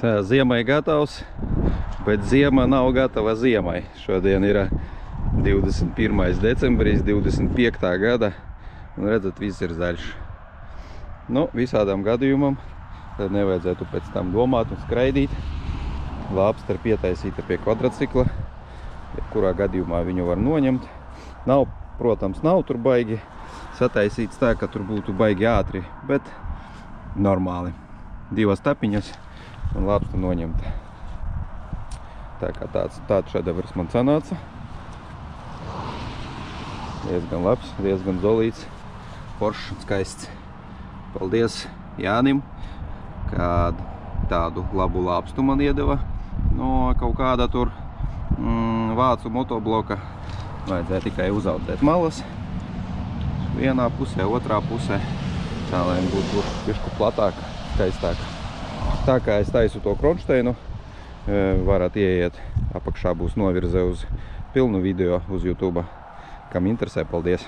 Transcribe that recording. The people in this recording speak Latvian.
Ziemai gatavs, bet ziema nav gatava ziemai. Šodien ir 21. decembris 25. gada, un redzat, viss ir zaļš. Nu, visādām gadījumam, tad nevajadzētu pēc tam domāt un skraidīt. Lāpsta ir pietaisīta pie kvadratcikla, kurā gadījumā viņu var noņemt. Nav, protams, nav tur baigi sataisīts tā, ka tur būtu baigi ātri, bet normāli. 2 tapiņas un lāpsta noņemta. Tā kā tāds šedevrs man sanāca. Diezgan labs, diezgan zolīts, foršs un skaists. Paldies Jānim, kad tādu labu lāpstu man iedeva no kaut kāda tur vācu motobloka. Vajadzēja tikai uzaudzēt malas. Vienā pusē, otrā pusē. Tā, lai būtu bišku platāka, skaistāka. Tā kā es taisu to kronšteinu, varat ieiet. Apakšā būs novirze uz pilnu video uz YouTube. Kam interesē, paldies!